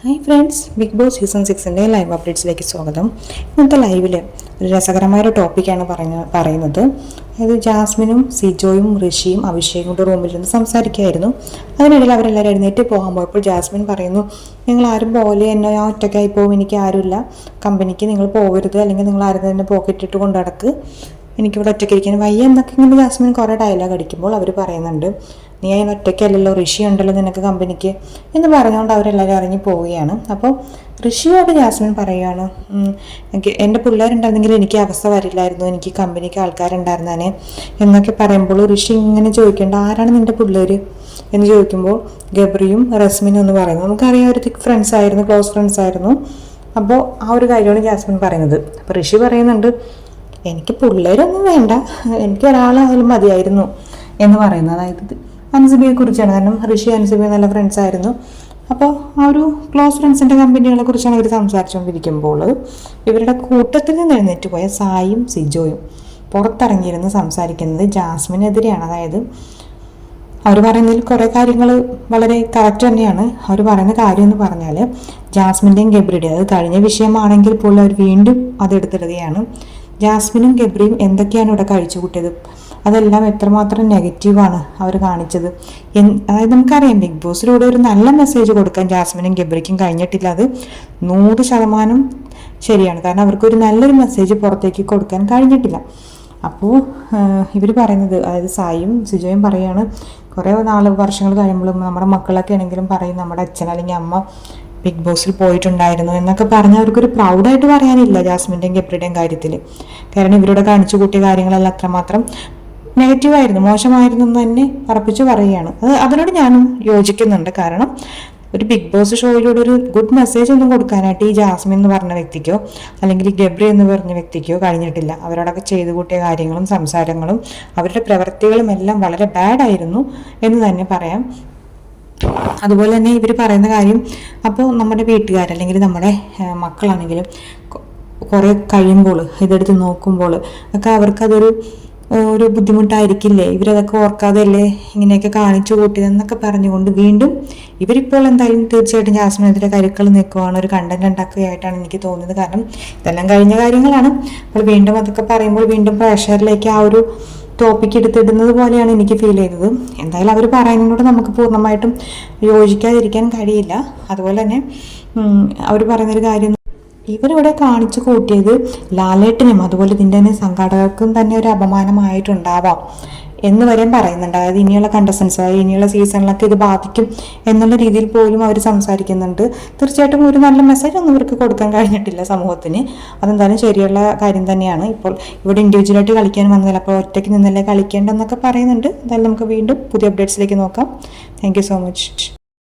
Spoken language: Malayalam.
Hi friends, Bigg Boss season 6 live അപ്ഡേറ്റ്സിലേക്ക് സ്വാഗതം. ഇന്നത്തെ ലൈവിൽ ഒരു രസകരമായ ടോപ്പിക്കാണ് പറയുന്നത്. അതായത് ജാസ്മിനും സിജോയും ഋഷിയും അഭിഷേകും കൂടെ റൂമിൽ നിന്ന് സംസാരിക്കുകയായിരുന്നു. അതിനിടയിൽ അവരെല്ലാവരും എഴുന്നേറ്റ് പോകാൻ പോയപ്പോൾ ജാസ്മിൻ പറയുന്നു, നിങ്ങൾ ആരും പോലെ എന്നെ ഞാൻ ഒറ്റയ്ക്കായി പോകും, എനിക്ക് ആരുമില്ല, കമ്പനിക്ക് നിങ്ങൾ പോകരുത്, അല്ലെങ്കിൽ നിങ്ങൾ ആരും തന്നെ പോക്കറ്റിട്ട് കൊണ്ട് നടക്ക്, എനിക്കിവിടെ ഒറ്റയ്ക്കിരിക്കാൻ വയ്യ എന്നൊക്കെ ഇങ്ങനെ ജാസ്മിൻ കുറേ ഡയലോഗ് അടിക്കുമ്പോൾ അവർ പറയുന്നുണ്ട്, നീ അതിന് ഒറ്റയ്ക്കല്ലല്ലോ, ഋഷി ഉണ്ടല്ലോ നിനക്ക് കമ്പനിക്ക് എന്ന് പറഞ്ഞുകൊണ്ട് അവരെല്ലാവരും ഇറങ്ങി പോവുകയാണ്. അപ്പോൾ ഋഷിയോട് ജാസ്മിൻ പറയുകയാണ്, എൻ്റെ പിള്ളേരുണ്ടായിരുന്നെങ്കിൽ എനിക്ക് അവസ്ഥ വരില്ലായിരുന്നു, എനിക്ക് കമ്പനിക്ക് ആൾക്കാരുണ്ടായിരുന്നേ എന്നൊക്കെ പറയുമ്പോൾ ഋഷി ഇങ്ങനെ ചോദിക്കേണ്ട, ആരാണ് നിൻ്റെ പിള്ളേർ എന്ന് ചോദിക്കുമ്പോൾ ഗബ്രിയും റസ്മിനും എന്ന് പറയുന്നു. നമുക്കറിയാം ഒരു തിക് ഫ്രണ്ട്സ് ആയിരുന്നു, ക്ലോസ് ഫ്രണ്ട്സ് ആയിരുന്നു. അപ്പോൾ ആ ഒരു കാര്യമാണ് ജാസ്മിൻ പറയുന്നത്. അപ്പോൾ ഋഷി പറയുന്നുണ്ട്, എനിക്ക് പിള്ളേരൊന്നും വേണ്ട, എനിക്ക് ഒരാളായാലും മതിയായിരുന്നു എന്ന് പറയുന്നത്. അതായത് അൻസിബയെ കുറിച്ചാണ്. കാരണം ഋഷി അൻസിബ നല്ല ഫ്രണ്ട്സ് ആയിരുന്നു. അപ്പോൾ ആ ഒരു ക്ലോസ് ഫ്രണ്ട്സിൻ്റെ കമ്പനികളെ കുറിച്ചാണ് അവർ സംസാരിച്ചുകൊണ്ടിരിക്കുമ്പോൾ ഇവരുടെ കൂട്ടത്തിൽ നിന്ന് എഴുന്നേറ്റ് പോയ സായും സിജോയും പുറത്തിറങ്ങിയിരുന്ന് സംസാരിക്കുന്നത് ജാസ്മിനെതിരെയാണ്. അതായത് അവർ പറയുന്നതിൽ കുറേ കാര്യങ്ങൾ വളരെ കറക്റ്റ് തന്നെയാണ്. അവർ പറയുന്ന കാര്യം എന്ന് പറഞ്ഞാൽ ജാസ്മിൻ്റെയും ഗബ്രിയുടെയും, അത് കഴിഞ്ഞ വിഷയമാണെങ്കിൽ പോലും അവർ വീണ്ടും അതെടുത്തിടുകയാണ്. ജാസ്മിനും ഗബ്രിയും എന്തൊക്കെയാണ് ഇവിടെ കഴിച്ചു കൂട്ടിയത്, അതെല്ലാം എത്രമാത്രം നെഗറ്റീവാണ് അവർ കാണിച്ചത്. അതായത് നമുക്കറിയാം ബിഗ് ബോസിലൂടെ ഒരു നല്ല മെസ്സേജ് കൊടുക്കാൻ ജാസ്മിനും ഗബ്രിക്കും കഴിഞ്ഞിട്ടില്ല. അത് 100% ശരിയാണ്. കാരണം അവർക്കൊരു നല്ലൊരു മെസ്സേജ് പുറത്തേക്ക് കൊടുക്കാൻ കഴിഞ്ഞിട്ടില്ല. അപ്പോൾ ഇവർ പറയുന്നത്, അതായത് സായും സിജോയും പറയുകയാണ്, കുറേ വർഷങ്ങൾ കഴിയുമ്പോഴും നമ്മുടെ മക്കളൊക്കെ ആണെങ്കിലും പറയും നമ്മുടെ അച്ഛൻ അല്ലെങ്കിൽ അമ്മ ബിഗ് ബോസിൽ പോയിട്ടുണ്ടായിരുന്നു എന്നൊക്കെ പറഞ്ഞാൽ അവർക്കൊരു പ്രൗഡായിട്ട് പറയാനില്ല ജാസ്മിൻ്റെയും ഗബ്രിയുടെയും കാര്യത്തിൽ. കാരണം ഇവരുടെ കാണിച്ചു കൂട്ടിയ കാര്യങ്ങളെല്ലാം അത്രമാത്രം നെഗറ്റീവായിരുന്നു, മോശമായിരുന്നു എന്ന് തന്നെ ഉറപ്പിച്ച് പറയുകയാണ്. അതിനോട് ഞാനും യോജിക്കുന്നുണ്ട്. കാരണം ഒരു ബിഗ് ബോസ് ഷോയിലൂടെ ഒരു ഗുഡ് മെസ്സേജ് ഒന്നും കൊടുക്കാനായിട്ട് ഈ ജാസ്മിൻ എന്ന് പറഞ്ഞ വ്യക്തിക്കോ അല്ലെങ്കിൽ ഗബ്രി എന്ന് പറഞ്ഞ വ്യക്തിക്കോ കഴിഞ്ഞിട്ടില്ല. അവരോടൊക്കെ ചെയ്തു കൂട്ടിയ കാര്യങ്ങളും സംസാരങ്ങളും അവരുടെ പ്രവൃത്തികളും എല്ലാം വളരെ ബാഡായിരുന്നു എന്ന് തന്നെ പറയാം. അതുപോലെ തന്നെ ഇവർ പറയുന്ന കാര്യം, അപ്പോൾ നമ്മുടെ വീട്ടുകാരല്ലെങ്കിൽ നമ്മുടെ മക്കളാണെങ്കിലും കുറേ കഴിയുമ്പോൾ ഇതെടുത്ത് നോക്കുമ്പോൾ ഒക്കെ അവർക്കതൊരു ബുദ്ധിമുട്ടായിരിക്കില്ലേ, ഇവരതൊക്കെ ഓർക്കാതെ അല്ലേ ഇങ്ങനെയൊക്കെ കാണിച്ചു കൂട്ടിയതെന്നൊക്കെ പറഞ്ഞുകൊണ്ട് വീണ്ടും ഇവരിപ്പോൾ എന്തായാലും തീർച്ചയായിട്ടും ജാസ്മിനെതിരെ കരുക്കൾ നിൽക്കുകയാണ്, ഒരു കണ്ടന്റ് ഉണ്ടാക്കുകയായിട്ടാണ് എനിക്ക് തോന്നുന്നത്. കാരണം ഇതെല്ലാം കഴിഞ്ഞ കാര്യങ്ങളാണ്. അപ്പോൾ വീണ്ടും അതൊക്കെ പറയുമ്പോൾ വീണ്ടും പ്രേക്ഷകരിലേക്ക് ആ ഒരു ടോപ്പിക് എടുത്തിടുന്നത് പോലെയാണ് എനിക്ക് ഫീൽ ചെയ്തത്. എന്തായാലും അവർ പറയുന്നതിനോട് നമുക്ക് പൂർണ്ണമായിട്ടും യോജിക്കാതിരിക്കാൻ കഴിയില്ല. അതുപോലെ തന്നെ അവർ പറയുന്നൊരു കാര്യം, ഇവരിവിടെ കാണിച്ചു കൂട്ടിയത് ലാലേട്ടനും അതുപോലെ ഇതിൻ്റെ തന്നെ സംഘാടകർക്കും തന്നെ ഒരു അപമാനമായിട്ടുണ്ടാവാം എന്ന് വരെയും പറയുന്നുണ്ട്. അതായത് ഇനിയുള്ള കണ്ടസ്റ്റൻസ്, അതായത് ഇനിയുള്ള സീസണിലൊക്കെ ഇത് ബാധിക്കും എന്നുള്ള രീതിയിൽ പോലും അവർ സംസാരിക്കുന്നുണ്ട്. തീർച്ചയായിട്ടും ഒരു നല്ല മെസ്സേജ് ഒന്നും ഇവർക്ക് കൊടുക്കാൻ കഴിഞ്ഞിട്ടില്ല സമൂഹത്തിന്. അതെന്തായാലും ശരിയുള്ള കാര്യം തന്നെയാണ്. ഇപ്പോൾ ഇവിടെ ഇൻഡിവിജ്വലായിട്ട് കളിക്കാൻ വന്നതല്ല, അപ്പോൾ ഒറ്റയ്ക്ക് നിന്നല്ലേ കളിക്കേണ്ടെന്നൊക്കെ പറയുന്നുണ്ട്. എന്തായാലും നമുക്ക് വീണ്ടും പുതിയ അപ്ഡേറ്റ്സിലേക്ക് നോക്കാം. Thank you so much.